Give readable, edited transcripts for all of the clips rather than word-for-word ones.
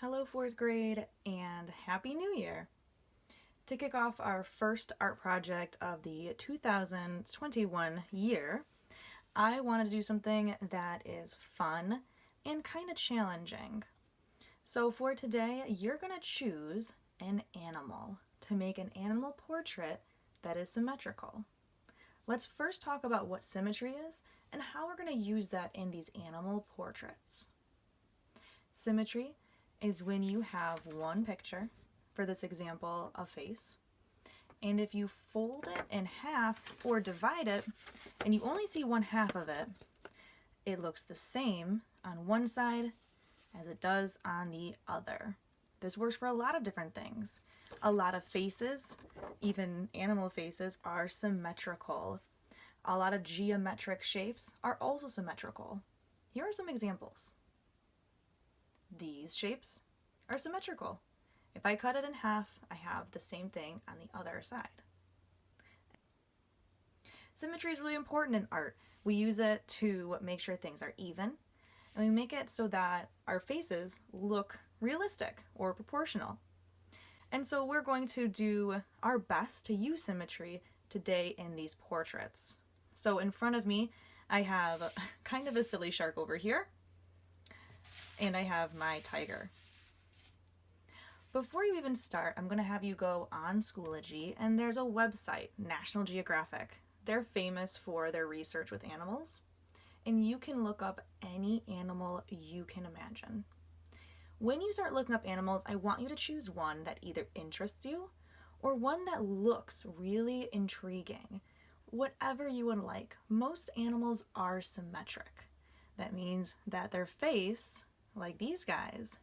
Hello, fourth grade, and Happy New Year! To kick off our first art project of the 2021 year, I wanted to do something that is fun and kind of challenging. So for today, you're going to choose an animal to make an animal portrait that is symmetrical. Let's first talk about what symmetry is and how we're going to use that in these animal portraits. Symmetry is when you have one picture, for this example, a face, and if you fold it in half or divide it and you only see one half of it, it looks the same on one side as it does on the other. This works for a lot of different things. A lot of faces, even animal faces, are symmetrical. A lot of geometric shapes are also symmetrical. Here are some examples. These shapes are symmetrical. If I cut it in half, I have the same thing on the other side. Symmetry is really important in art. We use it to make sure things are even, and we make it so that our faces look realistic or proportional. And so we're going to do our best to use symmetry today in these portraits. So in front of me, I have kind of a silly shark over here, and I have my tiger. Before you even start, I'm going to have you go on Schoology, and there's a website, National Geographic. They're famous for their research with animals, and you can look up any animal you can imagine. When you start looking up animals, I want you to choose one that either interests you or one that looks really intriguing. Whatever you would like. Most animals are symmetric. That means that their face, like these guys,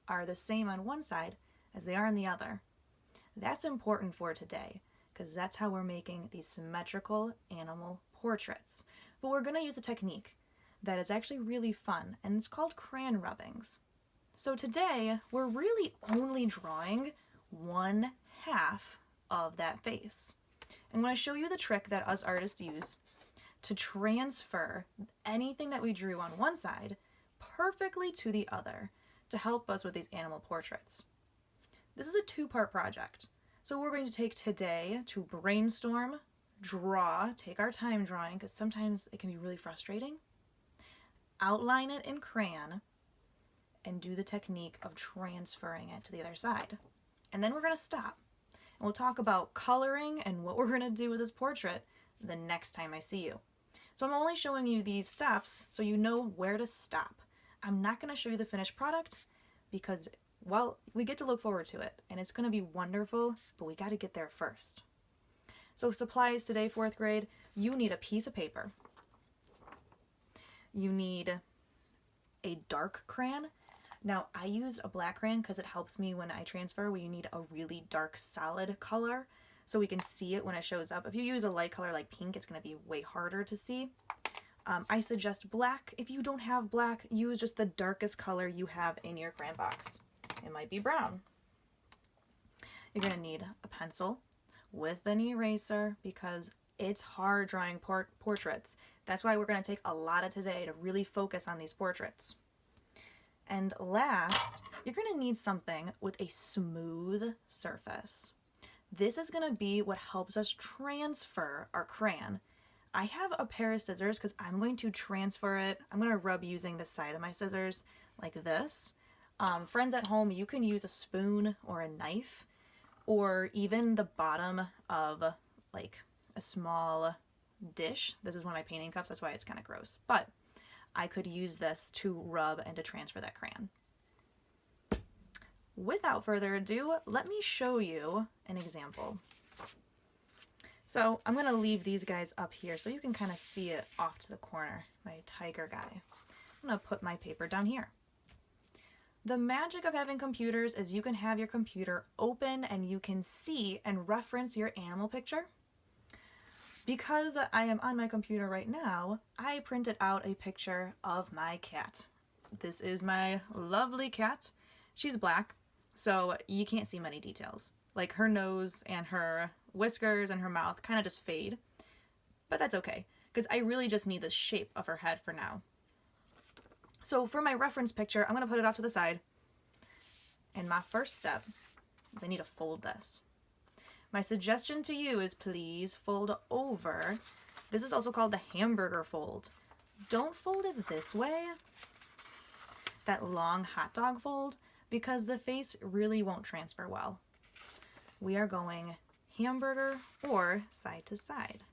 are the same on one side as they are on the other. That's important for today because that's how we're making these symmetrical animal portraits. But we're going to use a technique that is actually really fun, and it's called crayon rubbings. So today we're really only drawing one half of that face. I'm going to show you the trick that us artists use to transfer anything that we drew on one side perfectly to the other to help us with these animal portraits. This is a two-part project. So we're going to take today to brainstorm, draw, take our time drawing because sometimes it can be really frustrating, outline it in crayon, and do the technique of transferring it to the other side. And then we're going to stop. And we'll talk about coloring and what we're going to do with this portrait the next time I see you. So I'm only showing you these steps so you know where to stop. I'm not going to show you the finished product because, well, we get to look forward to it and it's going to be wonderful, but we got to get there first. So supplies today, fourth grade, you need a piece of paper. You need a dark crayon. Now, I use a black crayon because it helps me when I transfer, where you need a really dark, solid color so we can see it when it shows up. If you use a light color like pink, it's going to be way harder to see. I suggest black. If you don't have black, use just the darkest color you have in your crayon box. It might be brown. You're going to need a pencil with an eraser because it's hard drawing portraits. That's why we're going to take a lot of today to really focus on these portraits. And last, you're going to need something with a smooth surface. This is going to be what helps us transfer our crayon. I have a pair of scissors because I'm going to transfer it. I'm going to rub using the side of my scissors like this. Friends at home, you can use a spoon or a knife or even the bottom of like a small dish. This is one of my painting cups, that's why it's kind of gross. But I could use this to rub and to transfer that crayon. Without further ado, let me show you an example. So I'm going to leave these guys up here so you can kind of see it off to the corner, my tiger guy. I'm going to put my paper down here. The magic of having computers is you can have your computer open and you can see and reference your animal picture. Because I am on my computer right now, I printed out a picture of my cat. This is my lovely cat. She's black, so you can't see many details. Like her nose and her whiskers and her mouth kind of just fade. But that's okay, because I really just need the shape of her head for now. So for my reference picture, I'm going to put it off to the side. And my first step is I need to fold this. My suggestion to you is please fold over. This is also called the hamburger fold. Don't fold it this way, that long hot dog fold, because the face really won't transfer well. We are going hamburger or side to side.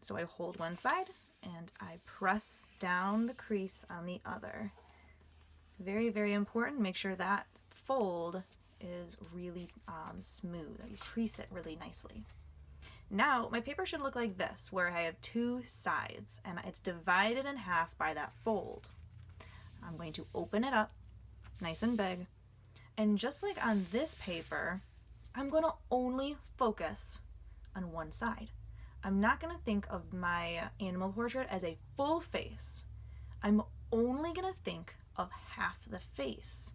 So I hold one side and I press down the crease on the other. Very, very important. Make sure that fold is really smooth. You crease it really nicely. Now my paper should look like this, where I have two sides and it's divided in half by that fold. I'm going to open it up nice and big, and just like on this paper, I'm going to only focus on one side. I'm not going to think of my animal portrait as a full face. I'm only going to think of half the face.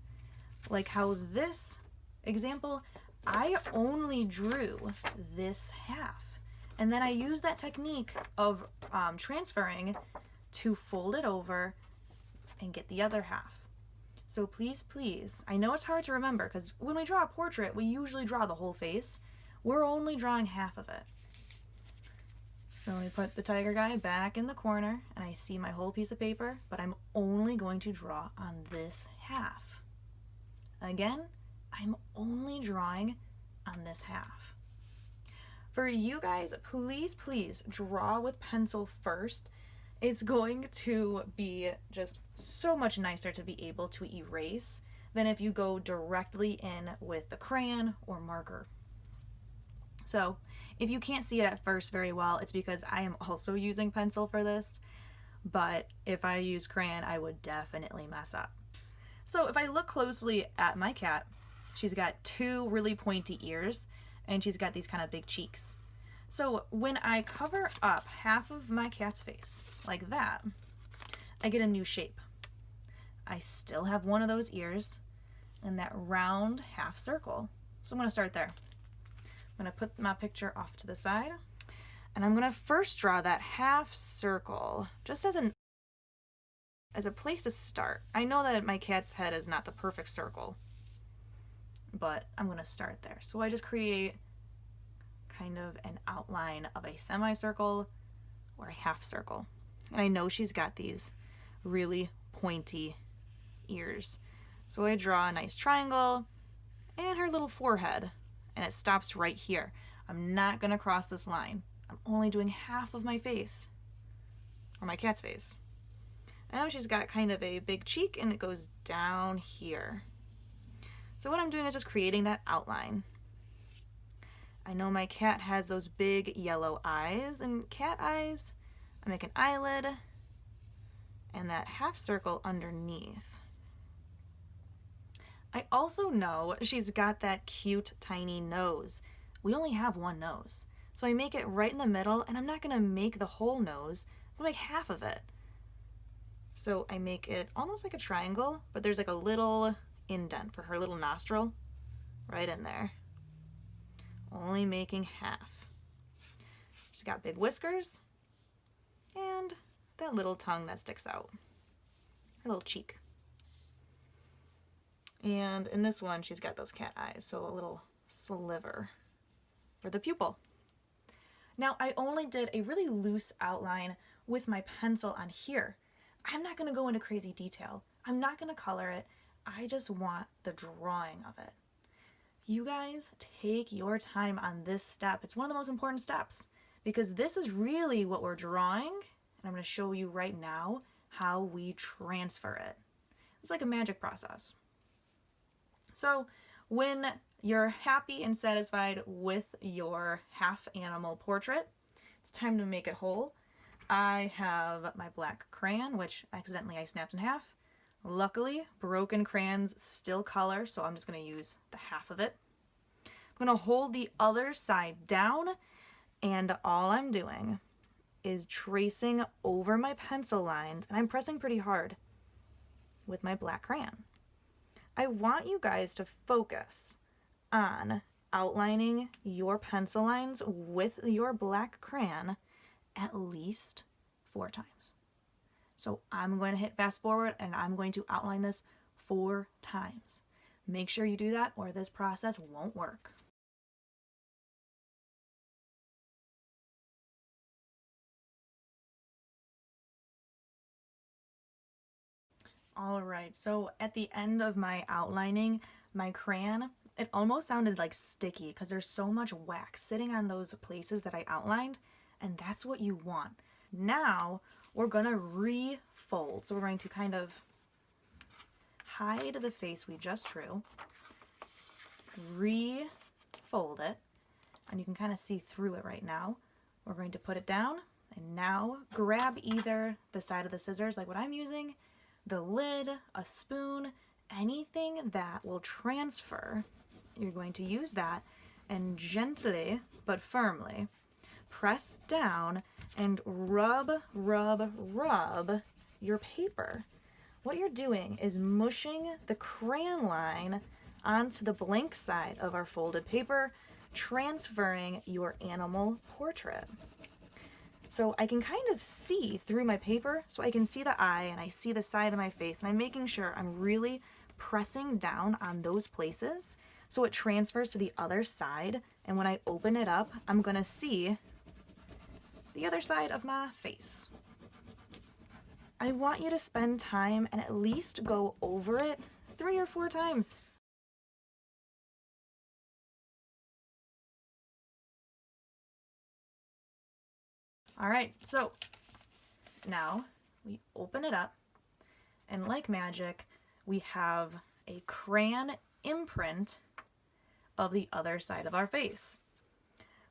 Like how this example, I only drew this half. And then I use that technique of transferring to fold it over and get the other half. So please, please, I know it's hard to remember because when we draw a portrait, we usually draw the whole face. We're only drawing half of it. So let me put the tiger guy back in the corner and I see my whole piece of paper, but I'm only going to draw on this half. Again, I'm only drawing on this half. For you guys, please, please draw with pencil first. It's going to be just so much nicer to be able to erase than if you go directly in with the crayon or marker. So if you can't see it at first very well, it's because I am also using pencil for this, but if I use crayon, I would definitely mess up. So if I look closely at my cat, she's got two really pointy ears and she's got these kind of big cheeks. So when I cover up half of my cat's face like that, I get a new shape. I still have one of those ears and that round half circle. So I'm going to start there. I'm going to put my picture off to the side and I'm going to first draw that half circle just as a place to start. I know that my cat's head is not the perfect circle, but I'm going to start there. So I just create kind of an outline of a semicircle or a half circle. And I know she's got these really pointy ears. So I draw a nice triangle and her little forehead, and it stops right here. I'm not going to cross this line. I'm only doing half of my face, or my cat's face. I know she's got kind of a big cheek and it goes down here. So what I'm doing is just creating that outline. I know my cat has those big yellow eyes, and cat eyes, I make an eyelid and that half circle underneath. I also know she's got that cute tiny nose. We only have one nose. So I make it right in the middle, and I'm not going to make the whole nose, I'll make half of it. So I make it almost like a triangle, but there's like a little indent for her little nostril right in there. Only making half. She's got big whiskers and that little tongue that sticks out. Her little cheek. And in this one, she's got those cat eyes, so a little sliver for the pupil. Now, I only did a really loose outline with my pencil on here. I'm not going to go into crazy detail. I'm not going to color it. I just want the drawing of it. You guys take your time on this step. It's one of the most important steps because this is really what we're drawing. And I'm going to show you right now how we transfer it. It's like a magic process. So when you're happy and satisfied with your half animal portrait, it's time to make it whole. I have my black crayon, which accidentally I snapped in half. Luckily, broken crayons still color, so I'm just going to use the half of it. I'm going to hold the other side down, and all I'm doing is tracing over my pencil lines, and I'm pressing pretty hard with my black crayon. I want you guys to focus on outlining your pencil lines with your black crayon at least 4 times. So I'm going to hit fast forward and I'm going to outline this 4 times. Make sure you do that or this process won't work. All right, so at the end of my outlining, my crayon, it almost sounded like sticky because there's so much wax sitting on those places that I outlined, and that's what you want. Now we're gonna refold. So we're going to kind of hide the face we just drew, refold it, and you can kind of see through it right now. We're going to put it down, and now grab either the side of the scissors, like what I'm using, the lid, a spoon, anything that will transfer. You're going to use that and gently but firmly press down and rub, rub, rub your paper. What you're doing is mushing the crayon line onto the blank side of our folded paper, transferring your animal portrait. So I can kind of see through my paper, so I can see the eye and I see the side of my face, and I'm making sure I'm really pressing down on those places so it transfers to the other side, and when I open it up, I'm gonna see the other side of my face. I want you to spend time and at least go over it 3 or 4 times. All right, so now we open it up, and like magic, we have a crayon imprint of the other side of our face.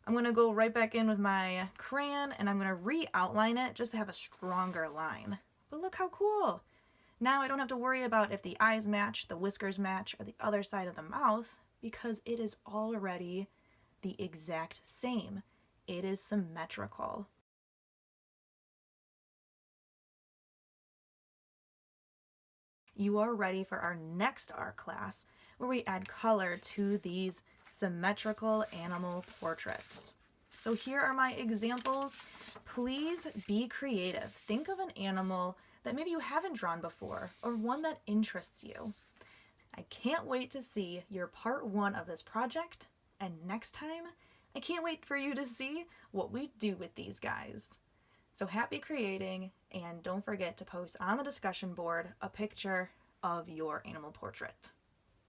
I'm gonna go right back in with my crayon and I'm gonna re-outline it just to have a stronger line. But look how cool! Now I don't have to worry about if the eyes match, the whiskers match, or the other side of the mouth, because it is already the exact same. It is symmetrical. You are ready for our next art class, where we add color to these symmetrical animal portraits. So here are my examples. Please be creative. Think of an animal that maybe you haven't drawn before, or one that interests you. I can't wait to see your part 1 of this project, and next time, I can't wait for you to see what we do with these guys. So happy creating, and don't forget to post on the discussion board a picture of your animal portrait.